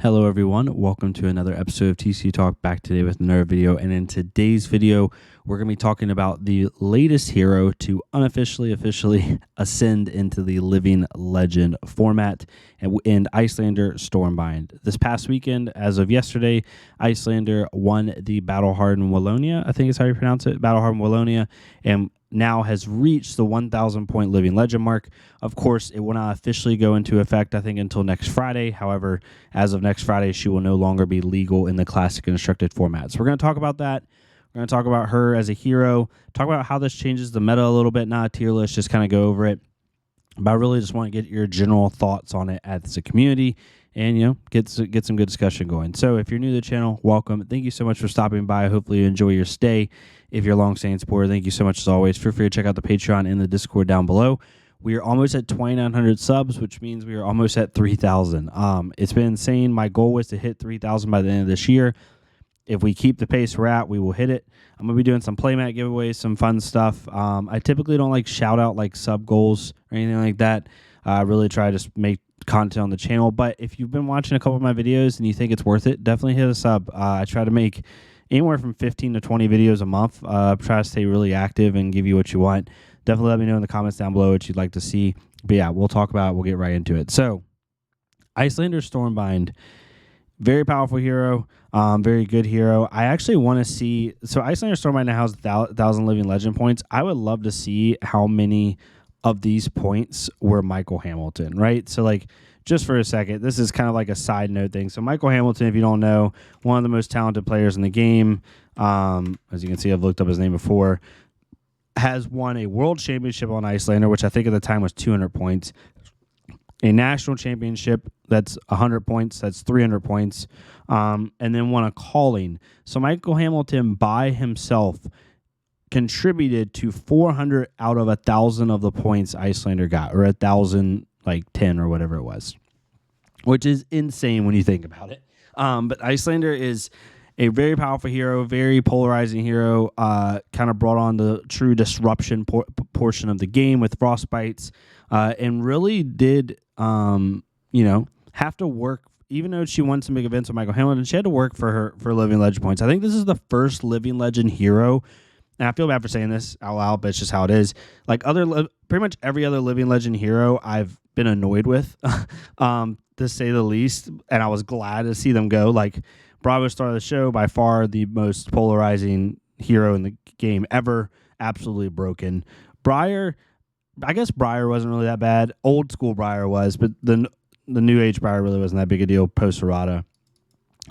Hello everyone, welcome to another episode of TCG Talk, back today with another video. And in today's video, we're going to be talking about the latest hero to officially ascend into the Living Legend format and Iyslander Stormbind. This past weekend, as of yesterday, Iyslander won the Battle Hardened Wallonia, I think is how you pronounce it, Battle Hardened Wallonia, and now has reached the 1,000 point Living Legend mark. Of course, it will not officially go into effect, I think, until next Friday. However, as of next Friday, she will no longer be legal in the Classic and Instructed format. So we're going to talk about that. We're going to talk about her as a hero, talk about how this changes the meta a little bit, not a tier list, just kind of go over it. But I really just want to get your general thoughts on it as a community and, get some good discussion going. So if you're new to the channel, welcome. Thank you so much for stopping by. Hopefully you enjoy your stay. If you're a long-standing supporter, thank you so much as always. Feel free to check out the Patreon and the Discord down below. We are almost at 2,900 subs, which means we are almost at 3,000. It's been insane. My goal was to hit 3,000 by the end of this year. If we keep the pace we're at, we will hit it. I'm going to be doing some playmat giveaways, some fun stuff. I typically don't like shout out like sub goals or anything like that. I really try to make content on the channel. But if you've been watching a couple of my videos and you think it's worth it, definitely hit a sub. I try to make anywhere from 15 to 20 videos a month. Try to stay really active and give you what you want. Definitely let me know in the comments down below what you'd like to see. But yeah, we'll talk about it. We'll get right into it. So, Iyslander Stormbind, very powerful hero, very good hero. I actually want to see, so Iyslander Stormbind now has 1,000 Living Legend points. I would love to see how many of these points were Michael Hamilton, right? So like, just for a second, this is kind of like a side note thing. So Michael Hamilton, if you don't know, one of the most talented players in the game. As you can see, I've looked up his name before. Has won a world championship on Iyslander, which I think at the time was 200 points. A national championship, that's 100 points. That's 300 points. And then won a calling. So Michael Hamilton by himself contributed to 400 out of 1,000 of the points Iyslander got, or 1,000 like 10 or whatever it was, which is insane when you think about it. But Iyslander is a very powerful hero, very polarizing hero, kind of brought on the true disruption portion of the game with Frostbites, and really did, have to work. Even though she won some big events with Michael Hamilton, she had to work for Living Legend points. I think this is the first Living Legend hero. And I feel bad for saying this out loud, but it's just how it is. Like pretty much every other Living Legend hero I've been annoyed with, to say the least. And I was glad to see them go. Like Bravo star of the show, by far the most polarizing hero in the game ever. Absolutely broken. Briar, I guess Briar wasn't really that bad. Old school Briar was, but the new age Briar really wasn't that big a deal post Errata.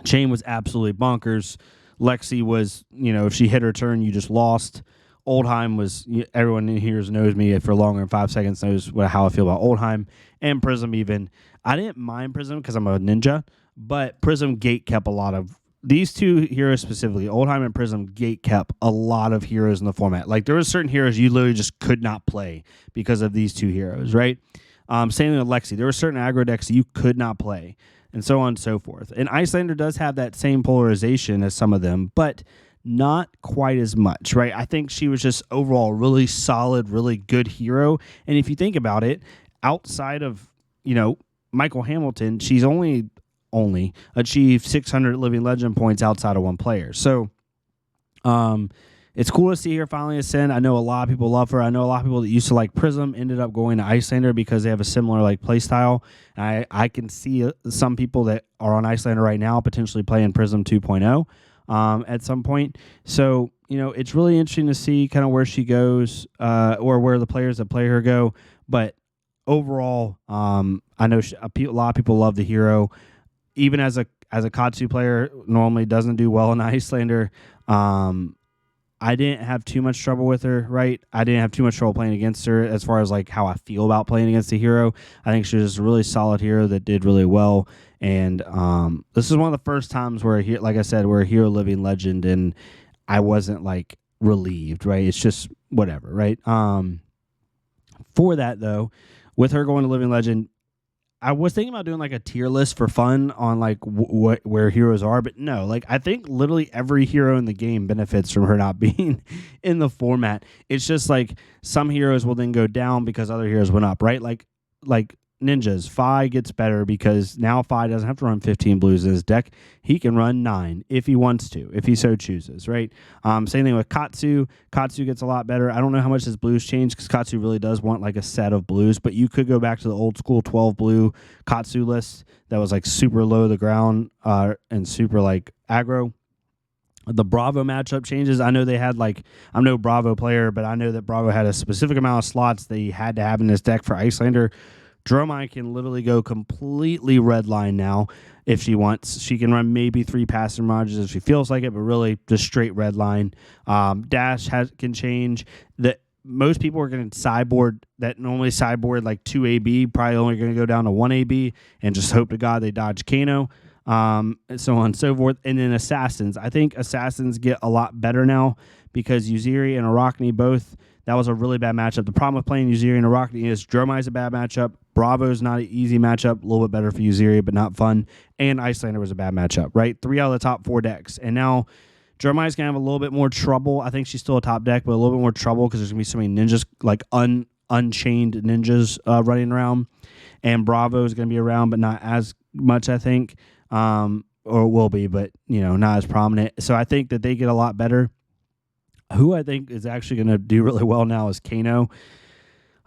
Chain was absolutely bonkers. Lexi was, if she hit her turn, you just lost. Oldheim was, everyone in here knows me for longer than 5 seconds, knows how I feel about Oldheim. And Prism even. I didn't mind Prism because I'm a ninja, but Prism gate kept a lot of, these two heroes specifically, Oldheim and Prism gate kept a lot of heroes in the format. Like there were certain heroes you literally just could not play because of these two heroes, right? Same thing with Lexi. There were certain aggro decks you could not play, and so on and so forth. And Iyslander does have that same polarization as some of them, but not quite as much, right? I think she was just overall really solid, really good hero. And if you think about it, outside of, Michael Hamilton, she's only achieved 600 Living Legend points outside of one player. So it's cool to see her finally ascend. I know a lot of people love her. I know a lot of people that used to like Prism ended up going to Iyslander because they have a similar like play style. I can see some people that are on Iyslander right now potentially playing Prism 2.0 at some point. So, it's really interesting to see kind of where she goes, or where the players that play her go. But overall, I know a lot of people love the hero. Even as a Katsu player, normally doesn't do well in Iyslander. I didn't have too much trouble with her, right? I didn't have too much trouble playing against her as far as like how I feel about playing against the hero. I think she was a really solid hero that did really well. And this is one of the first times where, like I said, we're a hero Living Legend, and I wasn't like relieved, right? It's just whatever, right? For that though, with her going to Living Legend, I was thinking about doing like a tier list for fun on like where heroes are, but no, like I think literally every hero in the game benefits from her not being in the format. It's just like some heroes will then go down because other heroes went up, right? Like ninjas. Fi gets better because now Fi doesn't have to run 15 blues in his deck. He can run 9 if he wants to, if he so chooses, right? Same thing with Katsu. Katsu gets a lot better. I don't know how much his blues change because Katsu really does want like a set of blues, but you could go back to the old school 12 blue Katsu list that was like super low to the ground and super like aggro. The Bravo matchup changes. I know they had like, I'm no Bravo player, but I know that Bravo had a specific amount of slots that he had to have in his deck for Iyslander. Dromai can literally go completely red line now if she wants. She can run maybe 3 passive mirages if she feels like it, but really just straight red line. Dash can change. Most people are going to sideboard that normally sideboard like 2 AB, probably only going to go down to 1 AB and just hope to God they dodge Kano. And so on and so forth. And then Assassins. I think Assassins get a lot better now because Uziri and Arachne both, that was a really bad matchup. The problem with playing Uziri and Arachne is Dromai's a bad matchup. Bravo's not an easy matchup. A little bit better for Uziri, but not fun. And Iyslander was a bad matchup, right? 3 out of the top 4 decks. And now Dromai's going to have a little bit more trouble. I think she's still a top deck, but a little bit more trouble because there's going to be so many ninjas, like unchained ninjas running around. And Bravo is going to be around, but not as much, I think. Or will be, but not as prominent. So I think that they get a lot better. Who I think is actually going to do really well now is Kano.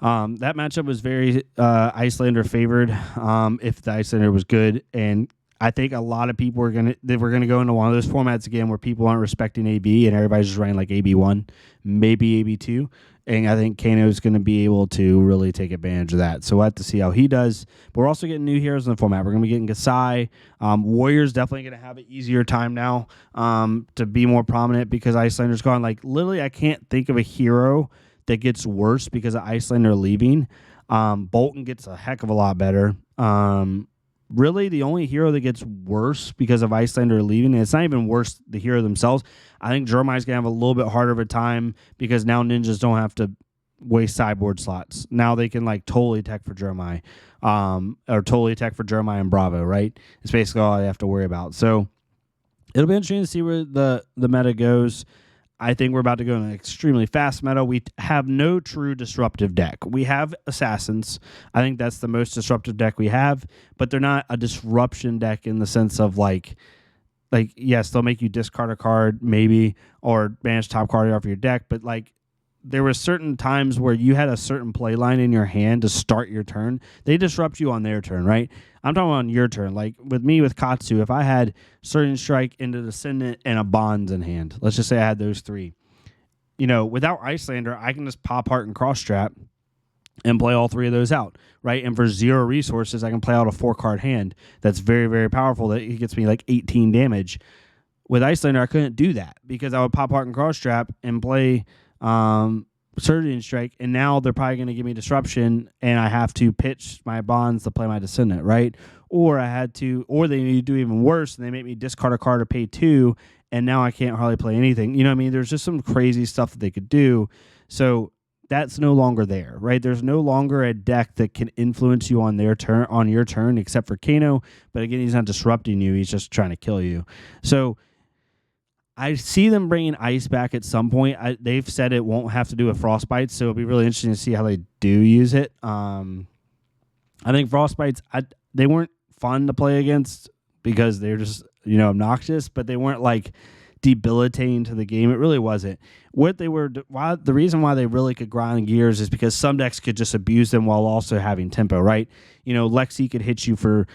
That matchup was very Iyslander favored. If the Iyslander was good, and I think a lot of people we're gonna go into one of those formats again where people aren't respecting AB and everybody's just running like AB1, maybe AB2. And I think Kano is going to be able to really take advantage of that. So we'll have to see how he does. But we're also getting new heroes in the format. We're going to be getting Gasai. Warrior's definitely going to have an easier time now to be more prominent because Iyslander's gone. Like, literally, I can't think of a hero that gets worse because of Iyslander leaving. Bolton gets a heck of a lot better. Really, the only hero that gets worse because of Iyslander leaving, and it's not even worse, the hero themselves. I think Dromai's going to have a little bit harder of a time because now ninjas don't have to waste sideboard slots. Now they can like totally tech for Dromai, or totally tech for Dromai and Bravo, right? It's basically all they have to worry about. So it'll be interesting to see where the meta goes. I think we're about to go in an extremely fast meta. We have no true disruptive deck. We have Assassins. I think that's the most disruptive deck we have, but they're not a disruption deck in the sense of like yes, they'll make you discard a card maybe or banish top card off your deck, but like there were certain times where you had a certain play line in your hand to start your turn. They disrupt you on their turn, right? I'm talking on your turn. Like with me with Katsu, if I had Surging Strike into Descendant and a Bonds in hand, let's just say I had those 3. Without Iyslander, I can just pop Heart and Cross Trap and play all 3 of those out, right? And for 0 resources, I can play out a 4-card hand that's very, very powerful that it gets me like 18 damage. With Iyslander, I couldn't do that because I would pop Heart and Cross Trap and play Surging Strike, and now they're probably going to give me Disruption, and I have to pitch my Bonds to play my Descendant, right? Or they do even worse, and they make me discard a card or pay 2, and now I can't hardly play anything. You know what I mean? There's just some crazy stuff that they could do. So that's no longer there, right? There's no longer a deck that can influence you on your turn, except for Kano. But again, he's not disrupting you; he's just trying to kill you. So I see them bringing Ice back at some point. They've said it won't have to do with Frostbites, so it'll be really interesting to see how they do use it. I think Frostbites, they weren't fun to play against because they're just obnoxious, but they weren't like debilitating to the game. It really wasn't. The reason why they really could grind gears is because some decks could just abuse them while also having tempo, right? Lexi could hit you for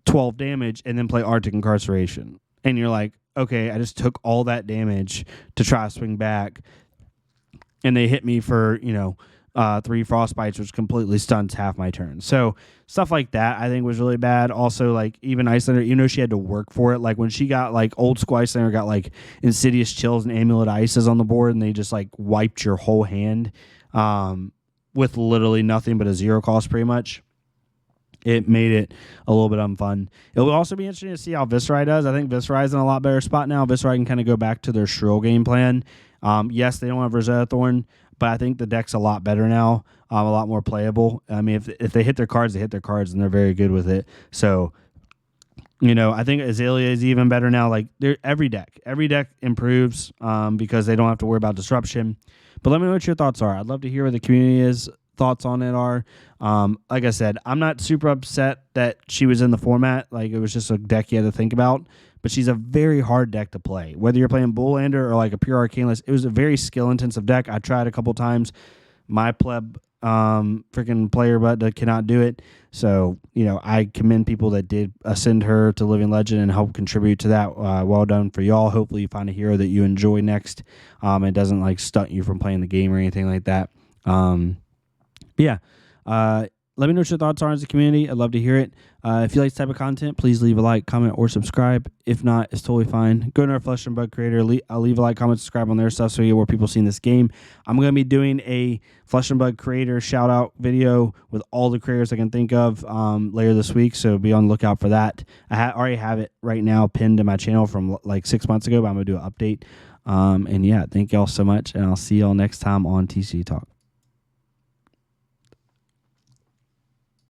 12 damage and then play Arctic Incarceration. And you're like, okay, I just took all that damage to try to swing back. And they hit me for, 3 Frostbites, which completely stuns half my turn. So stuff like that I think was really bad. Also, like even Iyslander, she had to work for it. Like when she got like old school Iyslander got like Insidious Chills and Amulet Ices on the board, and they just like wiped your whole hand with literally nothing but a 0 cost pretty much. It made it a little bit unfun. It will also be interesting to see how Viserai does. I think Viserai is in a lot better spot now. Viserai can kind of go back to their Shrill game plan. Yes, they don't have Rosetta Thorn, but I think the deck's a lot better now, a lot more playable. I mean, if they hit their cards, they hit their cards, and they're very good with it. So, I think Azalea is even better now. Like every deck improves because they don't have to worry about disruption. But let me know what your thoughts are. I'd love to hear what the community thoughts on it are. Like I said, I'm not super upset that she was in the format. Like, it was just a deck you had to think about. But she's a very hard deck to play. Whether you're playing Iyslander or like a pure arcane list, it was a very skill-intensive deck. I tried a couple times. My pleb freaking player but cannot do it. So, I commend people that did ascend her to Living Legend and help contribute to that. Well done for y'all. Hopefully you find a hero that you enjoy next. It doesn't like stunt you from playing the game or anything like that. Yeah. Let me know what your thoughts are as a community. I'd love to hear it. If you like this type of content, please leave a like, comment, or subscribe. If not, it's totally fine. Go to our Flesh and Bug creator. I'll leave a like, comment, subscribe on their stuff so you get more people seeing this game. I'm going to be doing a Flesh and Bug creator shout out video with all the creators I can think of later this week. So be on the lookout for that. I already have it right now pinned to my channel from like 6 months ago, but I'm going to do an update. And yeah, thank y'all so much. And I'll see y'all next time on TCG Talk.